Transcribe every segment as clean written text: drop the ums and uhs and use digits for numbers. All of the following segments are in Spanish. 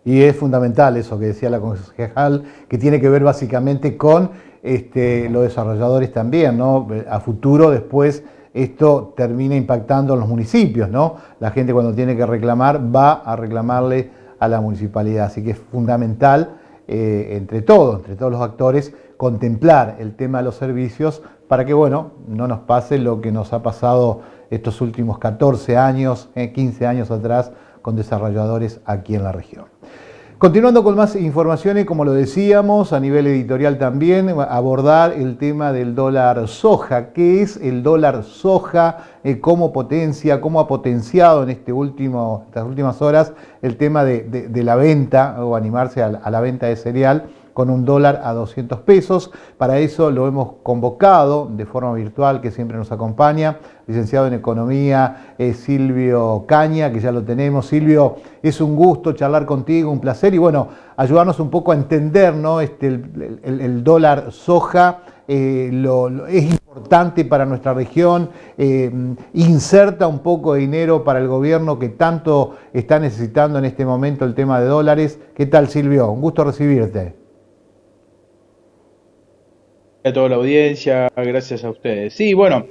Y es fundamental eso que decía la concejal, que tiene que ver básicamente con los desarrolladores también, ¿no? A futuro después esto termina impactando en los municipios, ¿no? La gente cuando tiene que reclamar va a reclamarle a la municipalidad, así que es fundamental entre todos los actores, contemplar el tema de los servicios para que, bueno, no nos pase lo que nos ha pasado estos últimos 14 años, 15 años atrás, con desarrolladores aquí en la región. Continuando con más informaciones, como lo decíamos, a nivel editorial también, abordar el tema del dólar soja. ¿Qué es el dólar soja? ¿Cómo potencia, cómo ha potenciado en estas últimas horas el tema de la venta o animarse a la venta de cereal con un dólar a 200 pesos? Para eso lo hemos convocado de forma virtual, que siempre nos acompaña, licenciado en Economía, Silvio Caña, que ya lo tenemos. Silvio, es un gusto charlar contigo, un placer, y bueno, ayudarnos un poco a entender, ¿no? El dólar soja, es importante para nuestra región, inserta un poco de dinero para el gobierno que tanto está necesitando en este momento el tema de dólares. ¿Qué tal, Silvio? Un gusto recibirte. A toda la audiencia, gracias a ustedes. Sí, bueno,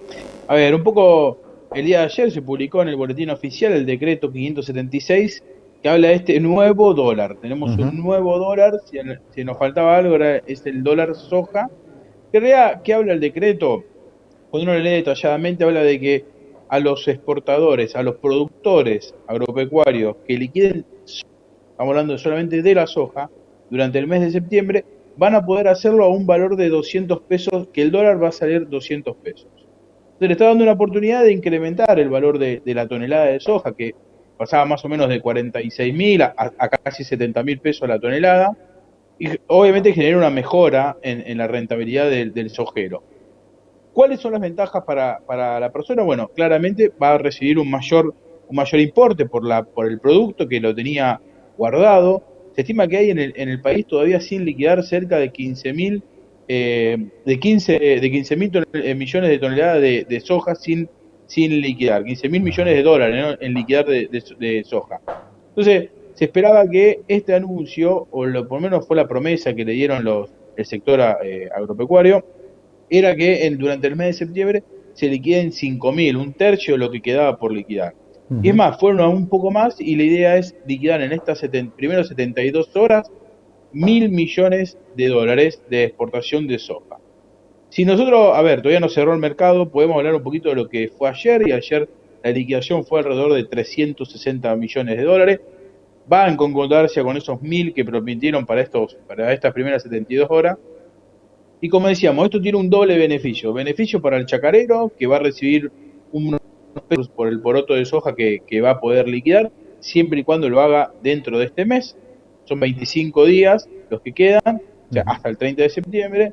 a ver, un poco el día de ayer se publicó en el boletín oficial el decreto 576 que habla de este nuevo dólar. Tenemos un nuevo dólar, si nos faltaba algo, es el dólar soja. ¿Qué habla el decreto? Cuando uno lo lee detalladamente, habla de que a los exportadores, a los productores agropecuarios que liquiden, estamos hablando solamente de la soja, durante el mes de septiembre, van a poder hacerlo a un valor de 200 pesos, que el dólar va a salir 200 pesos. Entonces le está dando una oportunidad de incrementar el valor de la tonelada de soja, que pasaba más o menos de 46.000 a casi 70.000 pesos la tonelada, y obviamente genera una mejora en la rentabilidad del sojero. ¿Cuáles son las ventajas para la persona? Bueno, claramente va a recibir un mayor importe por el producto que lo tenía guardado. Se estima que hay en el país todavía sin liquidar cerca de 15.000 millones de toneladas de soja sin liquidar, 15.000 millones de dólares, ¿no?, en liquidar de soja. Entonces, se esperaba que este anuncio, por lo menos fue la promesa que le dieron el sector agropecuario, era que durante el mes de septiembre se liquiden 5.000, un tercio de lo que quedaba por liquidar. Y es más, fueron a un poco más, y la idea es liquidar en estas primeras 72 horas 1.000 millones de dólares de exportación de soja. Si nosotros, a ver, todavía no cerró el mercado, podemos hablar un poquito de lo que fue ayer, y ayer la liquidación fue alrededor de 360 millones de dólares. Va en concordancia con esos 1.000 que prometieron para estas primeras 72 horas. Y como decíamos, esto tiene un doble beneficio. Beneficio para el chacarero, que va a recibir unos pesos por el poroto de soja que va a poder liquidar, siempre y cuando lo haga dentro de este mes. Son 25 días los que quedan, o sea, hasta el 30 de septiembre.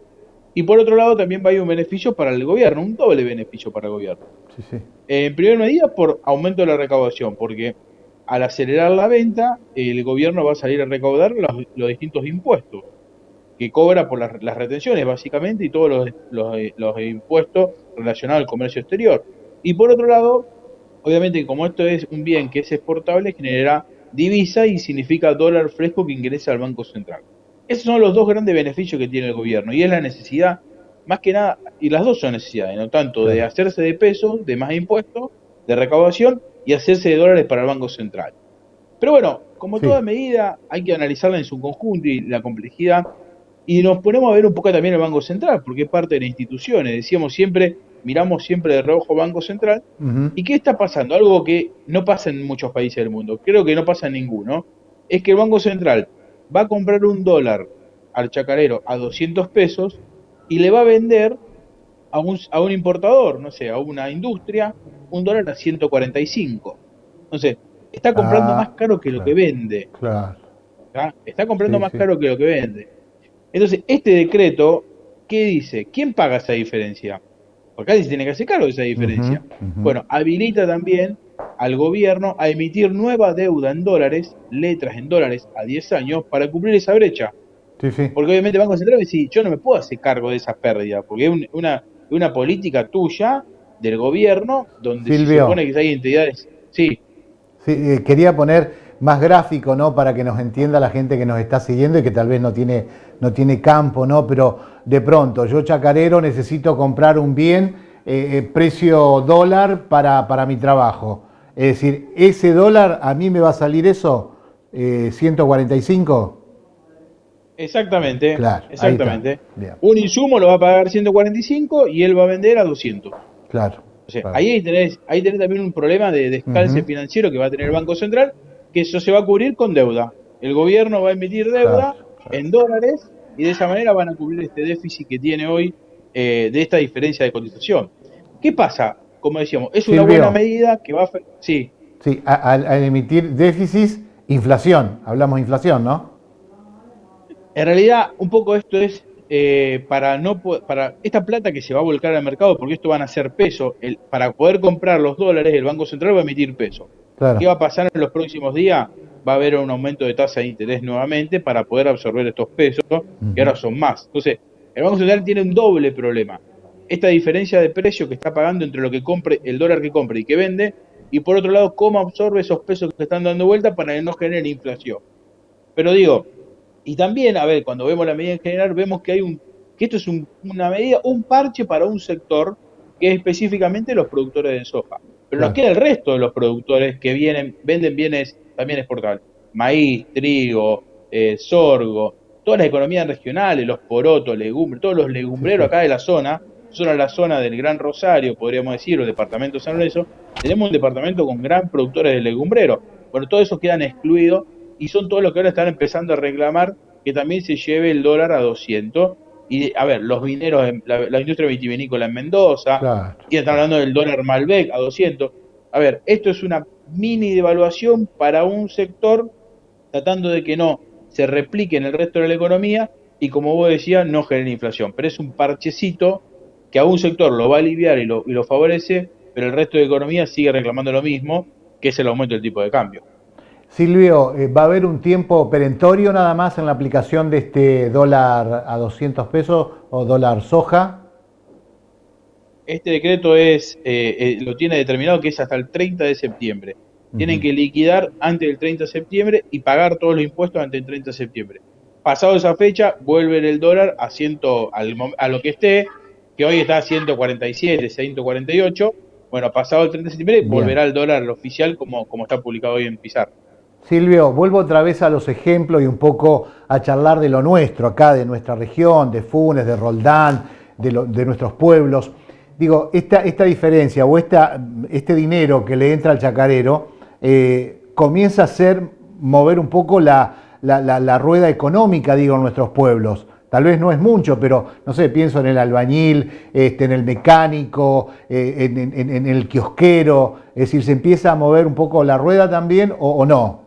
Y por otro lado también va a haber un beneficio para el gobierno, un doble beneficio para el gobierno. Sí, sí. En primera medida, por aumento de la recaudación, porque al acelerar la venta, el gobierno va a salir a recaudar los distintos impuestos que cobra por las retenciones, básicamente, y todos los impuestos relacionados al comercio exterior. Y por otro lado, obviamente, como esto es un bien que es exportable, genera divisa y significa dólar fresco que ingresa al Banco Central. Esos son los dos grandes beneficios que tiene el gobierno, y es la necesidad, más que nada, y las dos son necesidades, no tanto de hacerse de pesos, de más impuestos, de recaudación, y hacerse de dólares para el Banco Central. Pero bueno, como toda medida, hay que analizarla en su conjunto y la complejidad. Y nos ponemos a ver un poco también el Banco Central, porque es parte de las instituciones. Decíamos siempre, miramos siempre de reojo Banco Central. ¿Y qué está pasando? Algo que no pasa en muchos países del mundo, creo que no pasa en ninguno, es que el Banco Central va a comprar un dólar al chacarero a 200 pesos y le va a vender a un importador, no sé, a una industria, un dólar a 145. Entonces, está comprando más caro que lo que vende. Claro. ¿Tá? Está comprando más caro que lo que vende. Entonces, este decreto, ¿qué dice? ¿Quién paga esa diferencia? Porque alguien se tiene que hacer cargo de esa diferencia. Bueno, habilita también al gobierno a emitir nueva deuda en dólares, letras en dólares a 10 años, para cubrir esa brecha. Sí, sí. Porque obviamente el Banco Central dice, yo no me puedo hacer cargo de esa pérdida, porque es una política tuya, del gobierno, donde se Silvio, supone que hay entidades... Sí, sí, quería poner más gráfico, ¿no? Para que nos entienda la gente que nos está siguiendo y que tal vez no tiene campo, ¿no? Pero de pronto, yo chacarero necesito comprar un bien, precio dólar para mi trabajo. Es decir, ese dólar a mí me va a salir eso, 145. Exactamente, Claro, ahí está. exactamente. Bien, Un insumo lo va a pagar 145 y él va a vender a 200. claro, O sea, claro. ahí tenés también un problema de descalce Ujú, financiero que va a tener el Banco Central, que eso se va a cubrir con deuda. El gobierno va a emitir claro, deuda claro. en dólares y de esa manera van a cubrir este déficit que tiene hoy de esta diferencia de cotización. ¿Qué pasa? Como decíamos, es una buena Silvio, medida que va a... Sí, sí, al emitir déficit, inflación, hablamos de inflación, ¿no? en realidad, un poco esto es para esta plata que se va a volcar al mercado, porque esto van a ser pesos, para poder comprar los dólares, el Banco Central va a emitir pesos. ¿Qué Claro. va a pasar en los próximos días? Va a haber un aumento de tasa de interés nuevamente para poder absorber estos pesos, que Ujú. ahora son más. Entonces, el Banco Central tiene un doble problema. Esta diferencia de precio que está pagando entre lo que compre, el dólar que compre y que vende, y por otro lado, cómo absorbe esos pesos que están dando vuelta para que no genere inflación. Pero digo, y también, a ver, cuando vemos la medida en general, vemos que esto es una medida, un parche para un sector que es específicamente los productores de soja. Pero nos Claro. queda el resto de los productores que venden bienes también exportables. Maíz, trigo, sorgo, todas las economías regionales, los porotos, legumbres, todos los Sí, legumbreros sí. acá de la zona, la zona del Gran Rosario, podríamos decir, o el departamento de San Lorenzo, tenemos un departamento con gran productores de legumbreros. Bueno, todos esos quedan excluidos y son todos los que ahora están empezando a reclamar que también se lleve el dólar a 200. Y, a ver, los vineros, la industria vitivinícola en Mendoza, Claro, y están claro. hablando del dólar Malbec a 200. A ver, esto es una mini devaluación para un sector, tratando de que no se replique en el resto de la economía y, como vos decías, no genere inflación. Pero es un parchecito que a un sector lo va a aliviar y lo favorece, pero el resto de la economía sigue reclamando lo mismo, que es el aumento del tipo de cambio. Silvio, ¿va a haber un tiempo perentorio nada más en la aplicación de este dólar a 200 pesos o dólar soja? Este decreto lo tiene determinado que es hasta el 30 de septiembre. Tienen Ujú. que liquidar antes del 30 de septiembre y pagar todos los impuestos antes del 30 de septiembre. Pasado esa fecha, vuelve el dólar a lo que esté, que hoy está a 147, 148. Bueno, pasado el 30 de septiembre, Bien. volverá el dólar al oficial como está publicado hoy en Pizarro. Silvio, vuelvo otra vez a los ejemplos y un poco a charlar de lo nuestro, acá, de nuestra región, de Funes, de Roldán, de nuestros pueblos. Digo, esta diferencia o este dinero que le entra al chacarero comienza a mover un poco la rueda económica, digo, en nuestros pueblos. Tal vez no es mucho, pero no sé, pienso en el albañil, en el mecánico, en el kiosquero. Es decir, ¿se empieza a mover un poco la rueda también o no?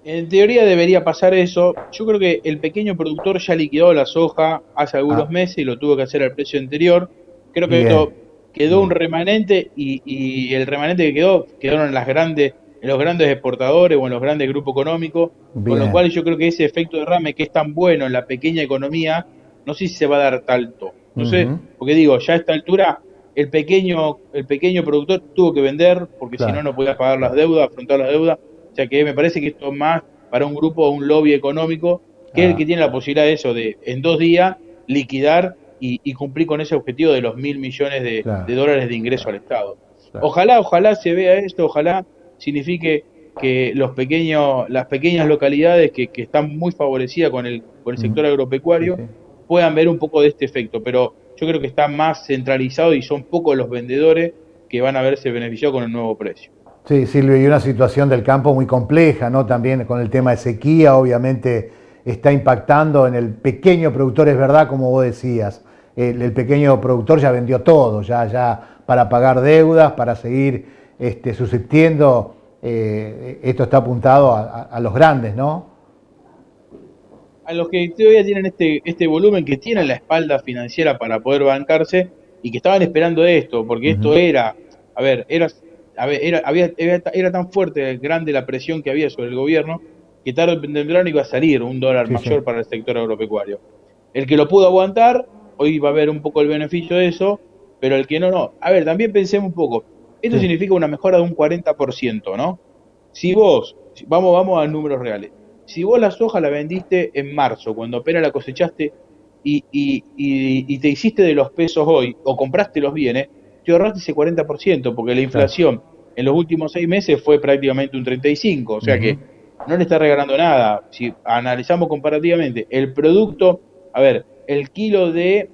En teoría debería pasar eso. Yo creo que el pequeño productor ya liquidó la soja hace algunos Ah, meses y lo tuvo que hacer al precio anterior. Creo que bien, esto quedó un bien, remanente y el remanente que quedaron en los grandes exportadores o en los grandes grupos económicos, con lo bien. cual yo creo que ese efecto de derrame que es tan bueno en la pequeña economía, no sé si se va a dar tanto. No sé, Ujú, porque digo, ya a esta altura el pequeño productor tuvo que vender porque si no claro, no podía pagar las claro. deudas, afrontar las deudas. O sea que me parece que esto es más para un grupo o un lobby económico que es el Ah, que tiene la posibilidad de eso, de en 2 días liquidar y cumplir con ese objetivo de los 1.000 millones de claro, dólares de ingreso claro, al Estado. claro. Ojalá se vea esto, ojalá signifique que las pequeñas localidades que están muy favorecidas con el Ujú, sector sí, agropecuario sí. puedan ver un poco de este efecto, pero yo creo que está más centralizado y son pocos los vendedores que van a verse beneficiados con el nuevo precio. Sí, Silvio, y una situación del campo muy compleja, ¿no? También con el tema de sequía, obviamente está impactando en el pequeño productor, es verdad, como vos decías. El pequeño productor ya vendió todo, ya para pagar deudas, para seguir subsistiendo. Esto está apuntado a los grandes, ¿no? A los que todavía tienen este volumen, que tienen la espalda financiera para poder bancarse y que estaban esperando esto, porque esto Ujú. era, a ver, a ver, era tan fuerte, grande la presión que había sobre el gobierno, que tarde o temprano iba a salir un dólar Sí, sí. mayor para el sector agropecuario. El que lo pudo aguantar, hoy va a ver un poco el beneficio de eso, pero el que no, no. A ver, también pensemos un poco, esto Sí. significa una mejora de un 40%, ¿no? vamos a números reales. Si vos la soja la vendiste en marzo, cuando apenas la cosechaste y te hiciste de los pesos hoy, o compraste los bienes, te ahorraste ese 40%, porque la Claro. inflación en los últimos 6 meses fue prácticamente un 35%, o sea que Ujú. no le está regalando nada. Si analizamos comparativamente, el producto, a ver, el kilo de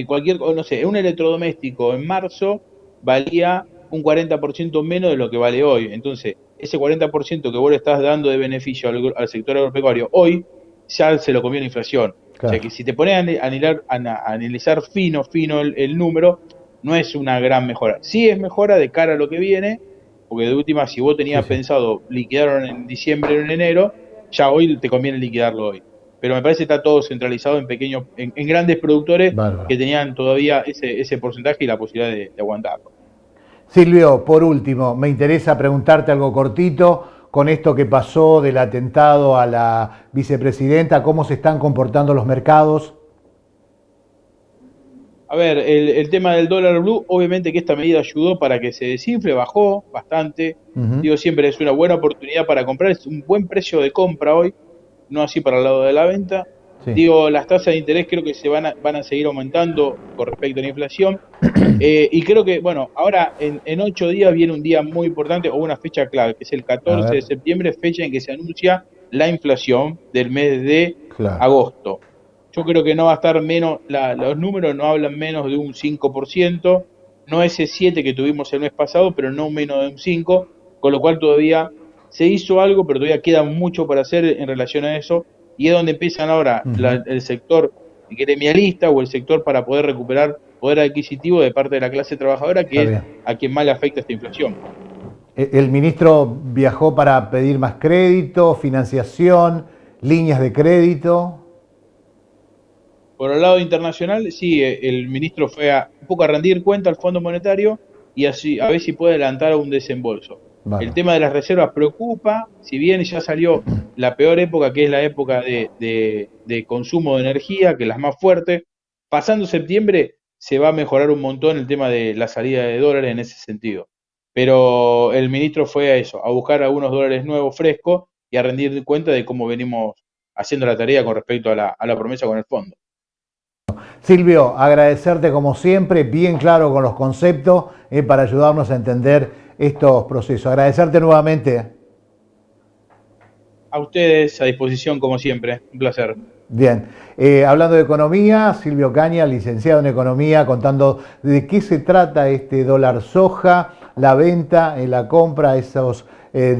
cualquier, no sé, un electrodoméstico en marzo valía un 40% menos de lo que vale hoy. Entonces, ese 40% que vos le estás dando de beneficio al sector agropecuario hoy, ya se lo comió la inflación. O sea Claro. que si te pones a analizar fino el número, no es una gran mejora. Sí es mejora de cara a lo que viene, porque de última, si vos Sí, tenías sí. pensado liquidarlo en diciembre o en enero, ya hoy te conviene liquidarlo hoy. Pero me parece que está todo centralizado en pequeños, en grandes productores Bárbaro. que tenían todavía ese porcentaje y la posibilidad de aguantarlo. Silvio, por último, me interesa preguntarte algo cortito con esto que pasó del atentado a la vicepresidenta, cómo se están comportando los mercados. A ver, el tema del dólar blue, obviamente que esta medida ayudó para que se desinfle, bajó bastante. Ujú. Digo, siempre es una buena oportunidad para comprar, es un buen precio de compra hoy, no así para el lado de la venta. Sí. Digo, las tasas de interés creo que van a seguir aumentando con respecto a la inflación. Y creo que, bueno, ahora en 8 días viene un día muy importante o una fecha clave, que es el A 14 de ver, septiembre, fecha en que se anuncia la inflación del mes de claro. agosto. Yo creo que no va a estar menos, los números no hablan menos de un 5%, no ese 7 que tuvimos el mes pasado, pero no menos de un 5%, con lo cual todavía se hizo algo, pero todavía queda mucho para hacer en relación a eso, y es donde empiezan ahora Ujú. el sector gremialista o el sector para poder recuperar poder adquisitivo de parte de la clase trabajadora, Está que es bien. a quien más le afecta esta inflación. El ministro viajó para pedir más crédito, financiación, líneas de crédito. Por el lado internacional, sí, el ministro fue un poco a rendir cuenta al Fondo Monetario y así a ver si puede adelantar un desembolso. El Bárbaro. tema de las reservas preocupa, si bien ya salió la peor época, que es la época de consumo de energía, que es la más fuerte, pasando septiembre se va a mejorar un montón el tema de la salida de dólares en ese sentido. Pero el ministro fue a eso, a buscar algunos dólares nuevos, frescos, y a rendir cuenta de cómo venimos haciendo la tarea con respecto a la promesa con el fondo. Silvio, agradecerte como siempre, bien claro con los conceptos, para ayudarnos a entender estos procesos. Agradecerte nuevamente. A ustedes, a disposición como siempre. Un placer. Bien, hablando de economía, Silvio Caña, licenciado en economía, contando de qué se trata este dólar soja, la venta, la compra, esos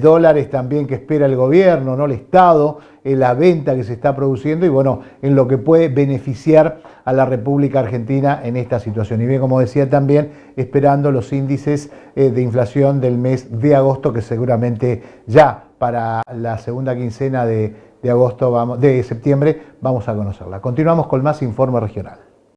dólares también que espera el gobierno, ¿no? El Estado, la venta que se está produciendo y bueno, en lo que puede beneficiar a la República Argentina en esta situación. Y bien, como decía también, esperando los índices de inflación del mes de agosto, que seguramente ya para la segunda quincena de agosto, de septiembre, vamos a conocerla. Continuamos con más Informe Regional.